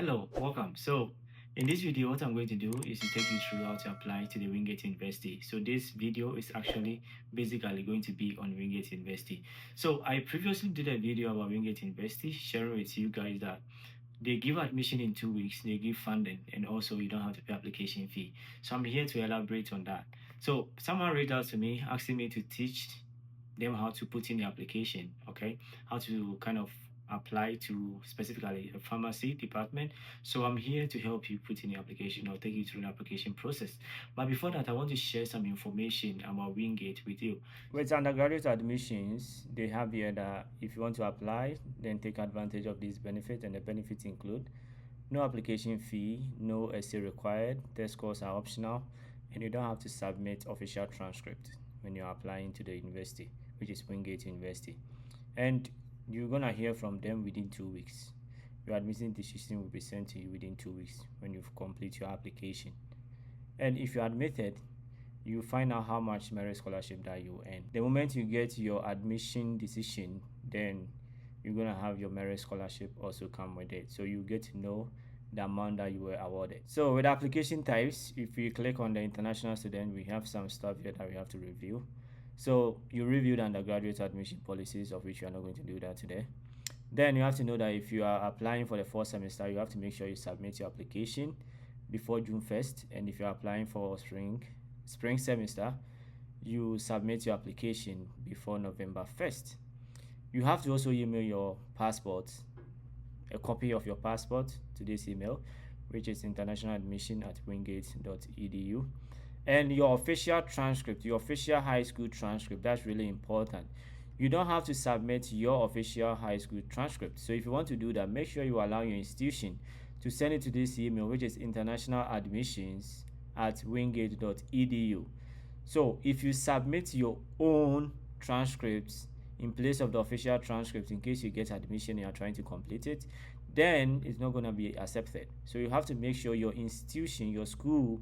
Hello, welcome. So in this video, what I'm going to do is to take you through how to apply to the Wingate University. So this video is actually basically going to be on Wingate University. So I previously did a video about Wingate University, sharing with you guys that they give admission in 2 weeks, they give funding, and also you don't have to pay application fee. So I'm here to elaborate on that. So someone reached out to me asking me to teach them how to put in the application, okay, how to kind of apply to specifically a pharmacy department. So I'm here to help you put in the application or take you through the application process. But before that, I want to share some information about Wingate with you. With undergraduate admissions, they have here that if you want to apply, then take advantage of these benefits, and the benefits include no application fee, no essay required, test scores are optional, and you don't have to submit official transcript when you're applying to the university, which is Wingate University. And you're gonna hear from them within 2 weeks. Your admission decision will be sent to you within 2 weeks when you've completed your application. And if you're admitted, you find out how much merit scholarship that you earn. The moment you get your admission decision, then you're gonna have your merit scholarship also come with it. So you get to know the amount that you were awarded. So with application types, if you click on the international student, we have some stuff here that we have to review. So you review the undergraduate admission policies, of which you are not going to do that today. Then you have to know that if you are applying for the fall semester, you have to make sure you submit your application before June 1st. And if you're applying for spring semester, you submit your application before November 1st. You have to also email your passport, a copy of your passport to this email, which is internationaladmission@wingate.edu. And your official transcript, your official high school transcript, that's really important. You don't have to submit your official high school transcript. So if you want to do that, make sure you allow your institution to send it to this email, which is internationaladmissions@wingate.edu. So if you submit your own transcripts in place of the official transcript, in case you get admission and you're trying to complete it, then it's not going to be accepted. So you have to make sure your institution, your school,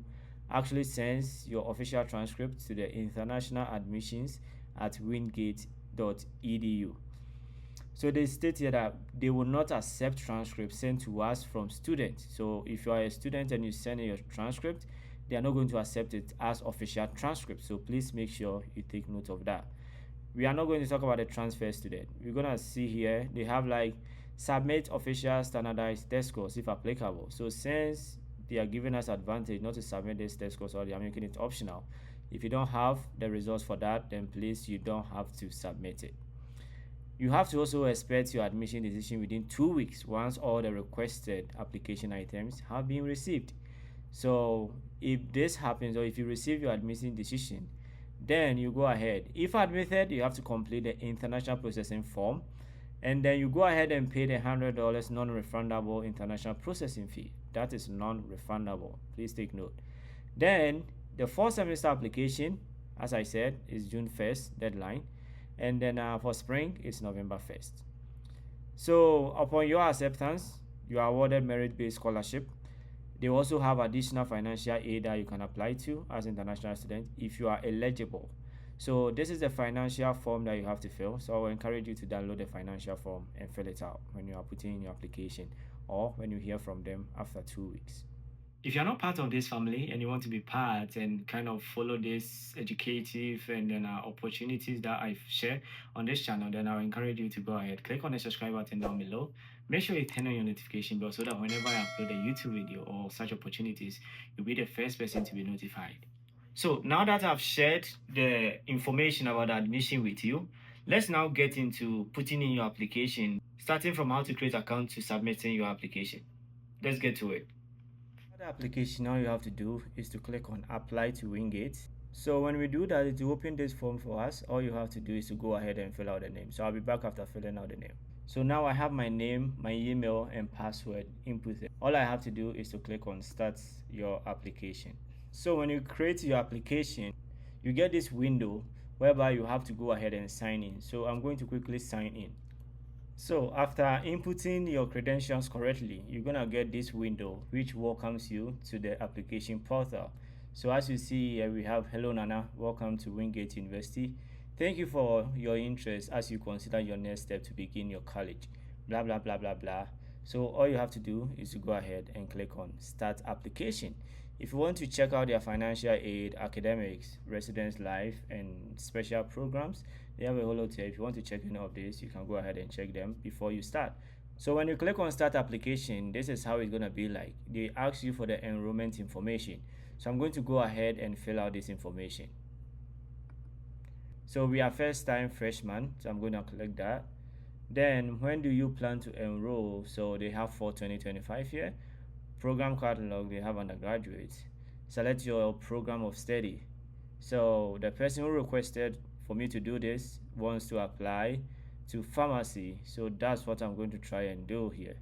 actually sends your official transcript to the international admissions@wingate.edu. So they state here that they will not accept transcripts sent to us from students. So if you are a student and you send in your transcript, they are not going to accept it as official transcript. So please make sure you take note of that. We are not going to talk about the transfer student. We're going to see here, they have like submit official standardized test scores if applicable. So since they are giving us advantage not to submit this test scores, or they are making it optional, if you don't have the results for that, then please, you don't have to submit it. You have to also expect your admission decision within 2 weeks once all the requested application items have been received. So if this happens, or if you receive your admission decision, then you go ahead. If admitted, you have to complete the international processing form, and then you go ahead and pay the $100 non-refundable international processing fee. That is non-refundable. Please take note. Then the fall semester application, as I said, is June 1st deadline, and then for spring it's November 1st. So upon your acceptance, you are awarded merit-based scholarship. They also have additional financial aid that you can apply to as international student if you are eligible. So this is the financial form that you have to fill. So I will encourage you to download the financial form and fill it out when you are putting in your application, or when you hear from them after 2 weeks. If you're not part of this family and you want to be part and kind of follow this educative and then opportunities that I've shared on this channel, then I'll encourage you to go ahead, click on the subscribe button down below. Make sure you turn on your notification bell so that whenever I upload a YouTube video or such opportunities, you'll be the first person to be notified. So now that I've shared the information about the admission with you, let's now get into putting in your application, starting from how to create an account to submitting your application. Let's get to it. The application, all you have to do is to click on apply to Wingate. So when we do that, to open this form for us, all you have to do is to go ahead and fill out the name. So I'll be back after filling out the name. So now I have my name, my email, and password inputted. All I have to do is to click on start your application. So when you create your application, you get this window whereby you have to go ahead and sign in. So I'm going to quickly sign in. So after inputting your credentials correctly, you're gonna get this window which welcomes you to the application portal. So as you see here, we have hello Nana, welcome to Wingate University. Thank you for your interest as you consider your next step to begin your college. Blah blah blah blah blah. So all you have to do is to go ahead and click on start application. If you want to check out their financial aid, academics, residence life, and special programs, they have a whole lot here. If you want to check any of this, you can go ahead and check them before you start. So when you click on start application, this is how it's going to be like. They ask you for the enrollment information. So I'm going to go ahead and fill out this information. So we are first time freshman, so I'm going to click that. Then when do you plan to enroll? So they have for 2025 here. Program catalog, they have undergraduate. Select your program of study. So the person who requested for me to do this wants to apply to pharmacy. So that's what I'm going to try and do here.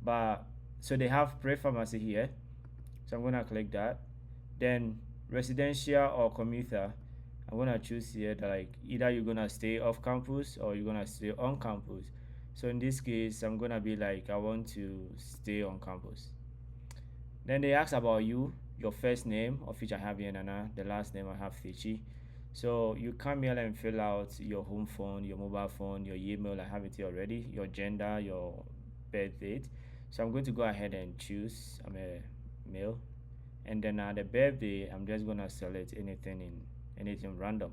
But so they have pre-pharmacy here. So I'm gonna click that. Then residential or commuter. I'm gonna choose here that like either you're gonna stay off campus or you're gonna stay on campus. So in this case, I'm gonna be like I want to stay on campus. Then they ask about you, your first name, of which I have here Nana, the last name I have Thichi. So you come here and fill out your home phone, your mobile phone, your email, I have it here already, your gender, your birth date. So I'm going to go ahead and choose I'm a male. And then the birthday, I'm just gonna select anything random.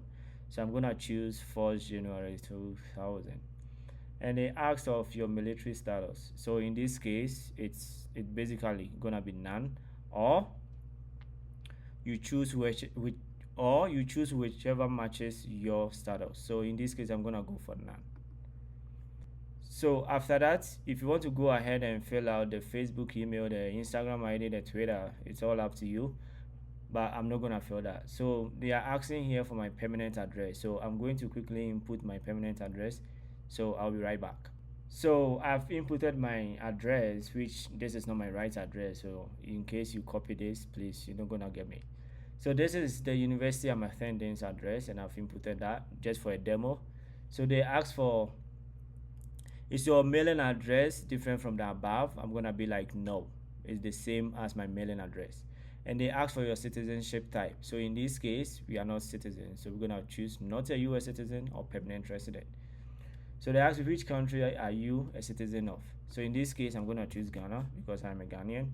So I'm gonna choose 1st January 2000. And they ask of your military status. So in this case, it's basically gonna be none, or you choose which or you choose whichever matches your status. So in this case, I'm gonna go for none. So after that, if you want to go ahead and fill out the Facebook email, the Instagram ID, the Twitter, it's all up to you. But I'm not gonna fill that. So they are asking here for my permanent address. So I'm going to quickly input my permanent address. So I'll be right back. So I've inputted my address, which this is not my right address. So in case you copy this, please, you're not gonna get me. So this is the university I'm attending's address, and I've inputted that just for a demo. So they ask for, is your mailing address different from the above? I'm gonna be like, no, it's the same as my mailing address. And they ask for your citizenship type. So in this case, we are not citizens. So we're gonna choose not a US citizen or permanent resident. So they ask which country are you a citizen of? So in this case, I'm gonna choose Ghana because I'm a Ghanaian.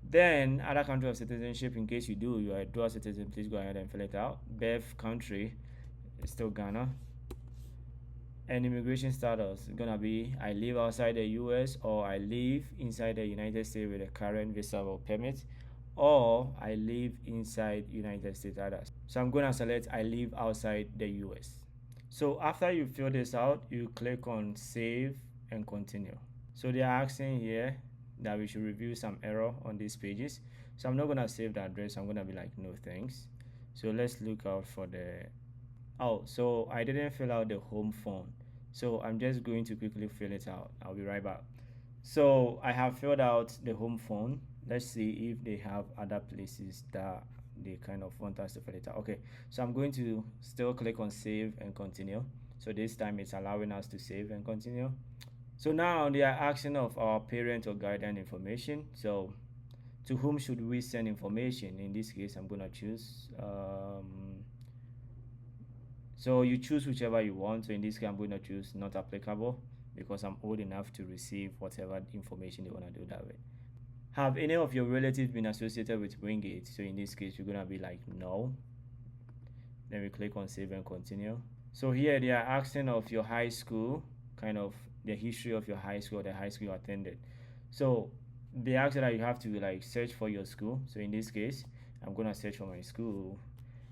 Then other country of citizenship, in case you are a dual citizen, please go ahead and fill it out. Birth country is still Ghana. And immigration status is gonna be I live outside the US or I live inside the United States with a current visa or permit, or I live inside United States others. So I'm gonna select I live outside the US. So after you fill this out, you click on save and continue. So they are asking here that we should review some error on these pages. So I'm not gonna save the address. I'm gonna be like no thanks. So let's look out for the so I didn't fill out the home phone. So I'm just going to quickly fill it out. I'll be right back. So I have filled out the home phone. Let's see if they have other places that they kind of want us to fill it out. Okay, so I'm going to still click on save and continue. So this time it's allowing us to save and continue. So now they are asking of our parent or guardian information. So to whom should we send information? In this case, I'm gonna choose so you choose whichever you want. So in this case, I'm going to choose not applicable because I'm old enough to receive whatever information they want to do that way. Have any of your relatives been associated with Wingate? So in this case, you're going to be like no. Then we click on save and continue. So here they are asking of your high school, kind of the history of your high school, the high school you attended. So they ask that you have to like search for your school. So in this case, I'm going to search for my school.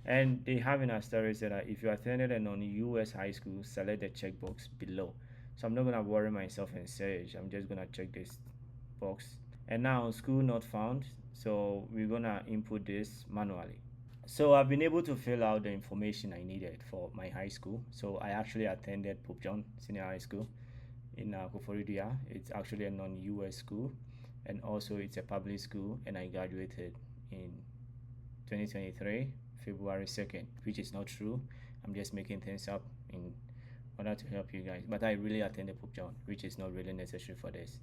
And they have in a story said that if you attended a non-US high school, select the checkbox below. So I'm not gonna worry myself and search. I'm just gonna check this box. And now school not found. So we're gonna input this manually. So I've been able to fill out the information I needed for my high school. So I actually attended Pope John Senior High School in Koforidia. It's actually a non-US school, and also it's a public school. And I graduated in 2023. February 2nd, which is not true. I'm just making things up in order to help you guys. But I really attended Pope John, which is not really necessary for this.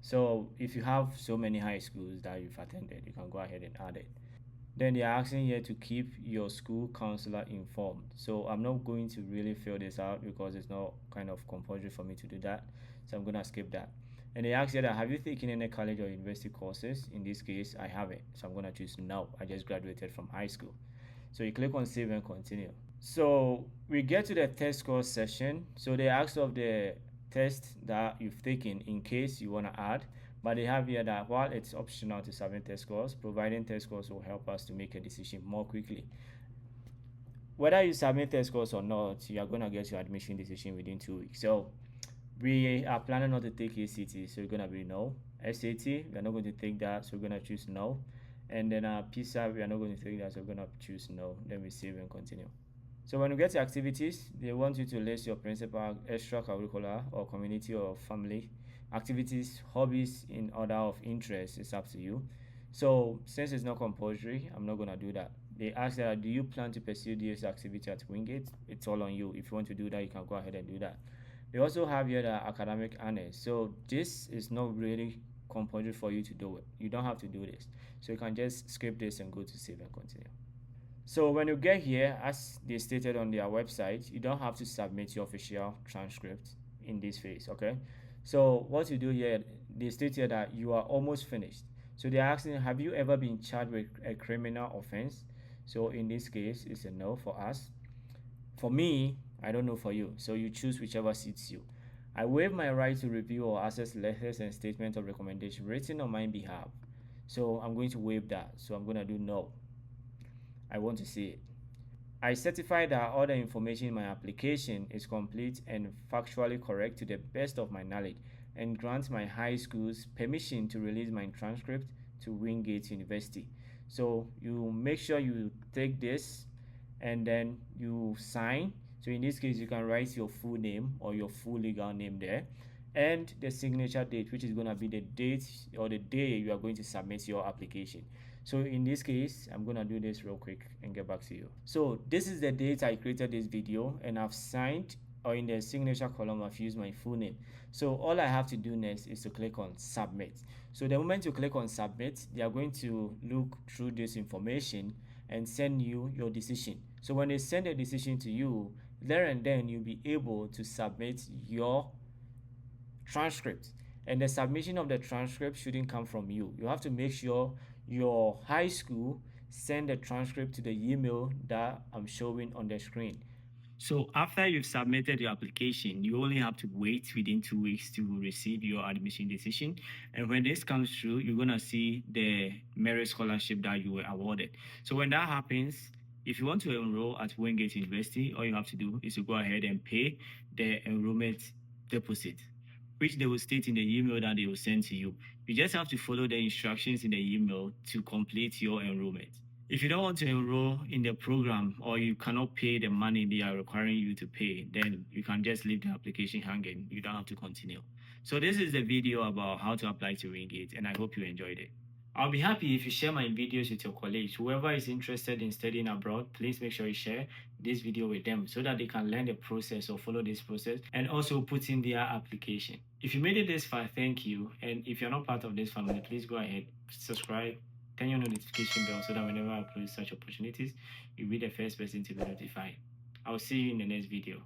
So if you have so many high schools that you've attended, you can go ahead and add it. Then they are asking here to keep your school counselor informed. So I'm not going to really fill this out because it's not kind of compulsory for me to do that. So I'm gonna skip that. And they ask you that, have you taken any college or university courses? In this case, I haven't. So I'm going to choose no. I just graduated from high school. So you click on save and continue. So we get to the test score session. So they ask of the test that you've taken in case you want to add. But they have here that while it's optional to submit test scores, providing test scores will help us to make a decision more quickly. Whether you submit test scores or not, you are going to get your admission decision within 2 weeks. So we are planning not to take ACT, so we're going to be no. SAT, we are not going to take that, so we're going to choose no. And then PSAP, we are not going to take that, so we're going to choose no. Then we save and continue. So when you get to activities, they want you to list your principal, extracurricular, or community or family activities, hobbies in order of interest. It's up to you. So since it's not compulsory, I'm not gonna do that. They ask that, do you plan to pursue this activity at Wingate? It's all on you. If you want to do that, you can go ahead and do that. They also have here the academic honors. So this is not really compulsory for you to do it. You don't have to do this. So you can just skip this and go to save and continue. So when you get here, as they stated on their website, you don't have to submit your official transcript in this phase, okay? So what you do here, they state here that you are almost finished. So they're asking, have you ever been charged with a criminal offense? So in this case, it's a no for us. For me, I don't know for you. So you choose whichever suits you. I waive my right to review or access letters and statements of recommendation written on my behalf. So I'm going to waive that. So I'm going to do no. I want to see it. I certify that all the information in my application is complete and factually correct to the best of my knowledge, and grant my high school's permission to release my transcript to Wingate University. So you make sure you take this and then you sign. So in this case, you can write your full name or your full legal name there, and the signature date, which is going to be the date or the day you are going to submit your application. So in this case, I'm going to do this real quick and get back to you. So this is the date I created this video, and I've signed, or in the signature column, I've used my full name. So all I have to do next is to click on submit. So the moment you click on submit, they are going to look through this information and send you your decision. So when they send a decision to you, there and then you'll be able to submit your transcript. And the submission of the transcript shouldn't come from you. You have to make sure your high school send the transcript to the email that I'm showing on the screen. So after you've submitted your application, you only have to wait within 2 weeks to receive your admission decision. And when this comes through, you're gonna see the merit scholarship that you were awarded. So when that happens, if you want to enroll at Wingate University, all you have to do is to go ahead and pay the enrollment deposit, which they will state in the email that they will send to you. You just have to follow the instructions in the email to complete your enrollment. If you don't want to enroll in the program or you cannot pay the money they are requiring you to pay, then you can just leave the application hanging. You don't have to continue. So this is the video about how to apply to Wingate, and I hope you enjoyed it. I'll be happy if you share my videos with your colleagues. Whoever is interested in studying abroad, please make sure you share this video with them so that they can learn the process or follow this process and also put in their application. If you made it this far, thank you. And if you're not part of this family, please go ahead, subscribe, turn your notification bell so that whenever I upload such opportunities, you'll be the first person to be notified. I'll see you in the next video.